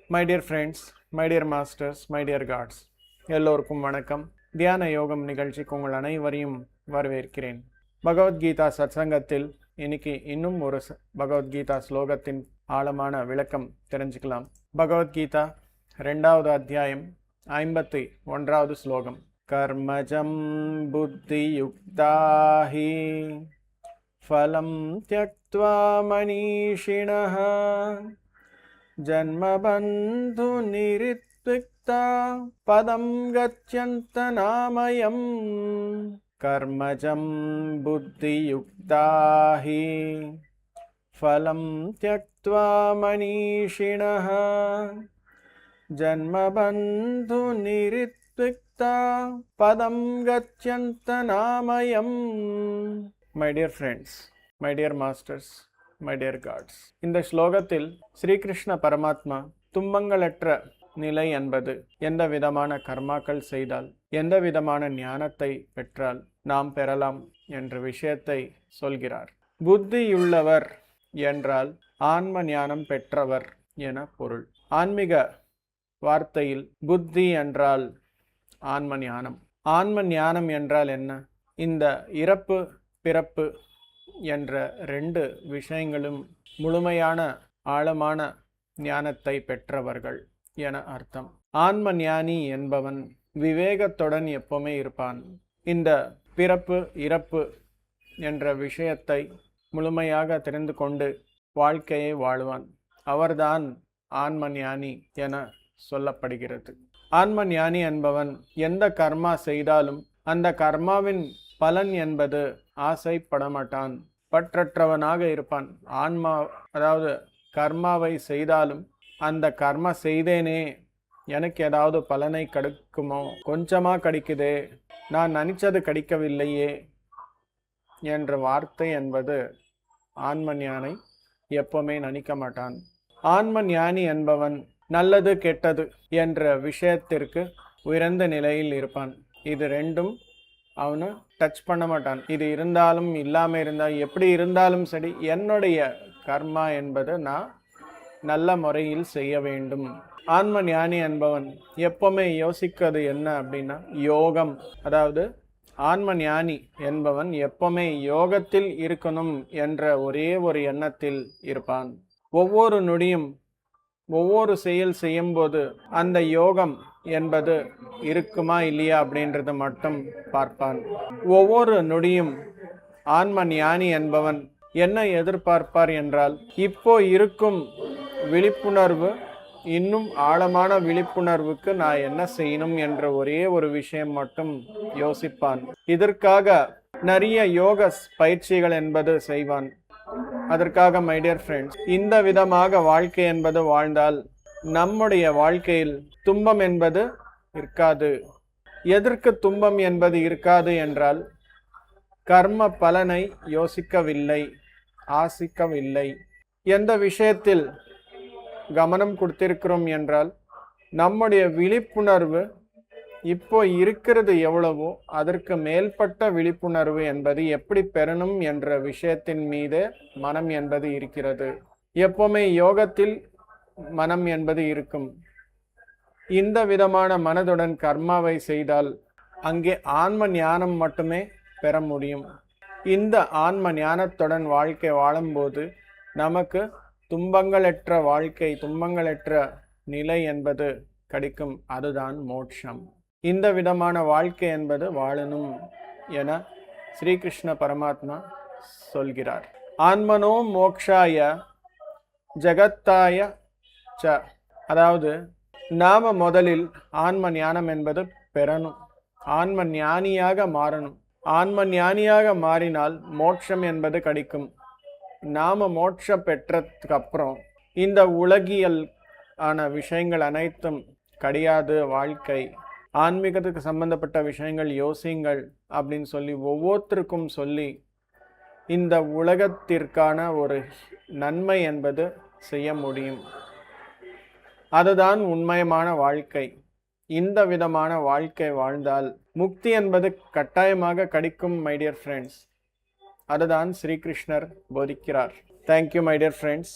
My dear friends, my dear masters, my dear gods, எல்லோருக்கும் வணக்கம். தியான யோகம் நிகழ்ச்சிக்கு உங்கள் அனைவரையும் வரவேற்கிறேன். பகவத்கீதா சத்சங்கத்தில் இன்னைக்கு இன்னும் ஒரு பகவத்கீதா ஸ்லோகத்தின் ஆழமான விளக்கம் தெரிஞ்சுக்கலாம். பகவத்கீதா 2வது அத்தியாயம் 51வது ஸ்லோகம். கர்மஜம் புத்தி யுக்தாஹி ஃபலம் த்யக்த்வா மனீஷிணஹ ஜன்மபந்து நிரித்விக்தா பதம் கச்யந்த நாமயம். கர்மஜம் புத்தி யுக்தாஹி ஃபலம் த்யக்த்வா மனீஷிணஹ ஜன்மபந்து நிரித்விக்தா பதம் கச்யந்த நாமயம். My dear friends, my dear masters, my dear gods, இந்த ஸ்லோகத்தில் ஸ்ரீகிருஷ்ண பரமாத்மா துன்பங்களற்ற நிலை என்பது எந்த விதமான கர்மாக்கள் செய்தால் எந்த விதமான ஞானத்தை பெற்றால் நாம் பெறலாம் என்ற விஷயத்தை சொல்கிறார். புத்தியுள்ளவர் என்றால் ஆன்ம ஞானம் பெற்றவர் என பொருள். ஆன்மீக வார்த்தையில் புத்தி என்றால் ஆன்ம ஞானம். ஆன்ம ஞானம் என்றால் என்ன? இந்த இறப்பு பிறப்பு என்ற 2 விஷயங்களும் முழுமையான ஆழமான ஞானத்தை பெற்றவர்கள் என அர்த்தம். ஆன்ம ஞானி என்பவன் விவேகத்துடன் எப்பவுமே இருப்பான். இந்த பிறப்பு இறப்பு என்ற விஷயத்தை முழுமையாக தெரிந்து கொண்டு வாழ்க்கையை வாழ்வான். அவர்தான் ஆன்ம ஞானி என சொல்லப்படுகிறது. ஆன்ம ஞானி என்பவன் எந்த கர்மா செய்தாலும் அந்த கர்மாவின் பலன் என்பது ஆசைப்படமாட்டான், பற்றற்றவனாக இருப்பான். ஆன்மா அதாவது கர்மாவை செய்தாலும் அந்த கர்மா செய்தேனே, எனக்கு ஏதாவது பலனை கிடைக்குமோ, கொஞ்சமாக கிடைக்குதே, நான் நினைச்சது கிடைக்கவில்லையே என்ற வார்த்தை என்பது ஆன்ம ஞானி எப்பவுமே நினைக்க மாட்டான். ஆன்ம ஞானி என்பவன் நல்லது கெட்டது என்ற விஷயத்திற்கு உயர்ந்த நிலையில் இருப்பான். இது 2ம் அவனு டச் பண்ண மாட்டான். இது இருந்தாலும் இல்லாமல் இருந்தால் எப்படி இருந்தாலும் சரி, என்னுடைய கர்மா என்பது நான் நல்ல முறையில் செய்ய வேண்டும். ஆன்ம ஞானி என்பவன் எப்பவுமே யோசிக்கிறது என்ன அப்படின்னா யோகம். அதாவது ஆன்ம ஞானி என்பவன் எப்பவுமே யோகத்தில் இருக்கணும் என்ற ஒரே ஒரு எண்ணத்தில் இருப்பான். ஒவ்வொரு நொடியும் ஒவ்வொரு செயல் செய்யும்போது அந்த யோகம் என்பது இருக்குமா இல்லையா அப்படின்றது மட்டும் பார்ப்பான். ஒவ்வொரு நொடியும் ஆன்ம ஞானி என்பவன் என்ன எதிர்பார்ப்பார் என்றால், இப்போ இருக்கும் விழிப்புணர்வு இன்னும் ஆழமான விழிப்புணர்வுக்கு நான் என்ன செய்யணும் என்ற ஒரே ஒரு விஷயம் மட்டும் யோசிப்பான். இதற்காக நிறைய யோக பயிற்சிகள் என்பது செய்வான். அதற்காக மை டியர் ஃப்ரெண்ட்ஸ், இந்த விதமாக வாழ்க்கை என்பது வாழ்ந்தால் நம்முடைய வாழ்க்கையில் துன்பம் என்பது இருக்காது. எதற்கு துன்பம் என்பது இருக்காது என்றால், கர்ம பலனை யோசிக்கவில்லை, ஆசிக்கவில்லை. எந்த விஷயத்தில் கவனம் கொடுத்திருக்கிறோம் என்றால், நம்முடைய விழிப்புணர்வு இப்போ இருக்கிறது எவ்வளவோ அதற்கு மேல்பட்ட விழிப்புணர்வு என்பது எப்படி பெறணும் என்ற விஷயத்தின் மீது மனம் என்பது இருக்கிறது. எப்பவுமே யோகத்தில் மனம் என்பது இருக்கும். இந்த விதமான மனதுடன் கர்மாவை செய்தால் அங்கே ஆன்ம ஞானம் மட்டுமே பெற முடியும். இந்த ஆன்ம ஞானத்துடன் வாழ்க்கை வாழும்போது நமக்கு துன்பங்களற்ற வாழ்க்கை, துன்பங்களற்ற நிலை என்பது கிடைக்கும். அதுதான் மோட்சம். இந்த விதமான வாழ்க்கை என்பது வாழணும் என ஸ்ரீகிருஷ்ண பரமாத்மா சொல்கிறார். ஆன்மனோ மோக்ஷாய ஜகத்தாய ச. அதாவது நாம முதலில் ஆன்ம ஞானம் என்பது பெறணும், ஆன்ம ஞானியாக மாறணும். ஆன்ம ஞானியாக மாறினால் மோட்சம் என்பது கிடைக்கும். நாம மோட்சம் பெற்றதுக்கு அப்புறம் இந்த உலகியல் ஆன விஷயங்கள் அனைத்தும் கிடையாது. வாழ்க்கை ஆன்மீகத்துக்கு சம்பந்தப்பட்ட விஷயங்கள் யோசிங்கள் அப்படின்னு சொல்லி ஒவ்வொருத்தருக்கும் சொல்லி இந்த உலகத்திற்கான ஒரு நன்மை என்பது செய்ய முடியும். அதுதான் உண்மையான வாழ்க்கை. இந்த விதமான வாழ்க்கை வாழ்ந்தால் முக்தி என்பது கட்டாயமாக கிடைக்கும் மை டியர் ஃப்ரெண்ட்ஸ். அதுதான் ஸ்ரீகிருஷ்ணர் போதிக்கிறார். Thank you my dear friends.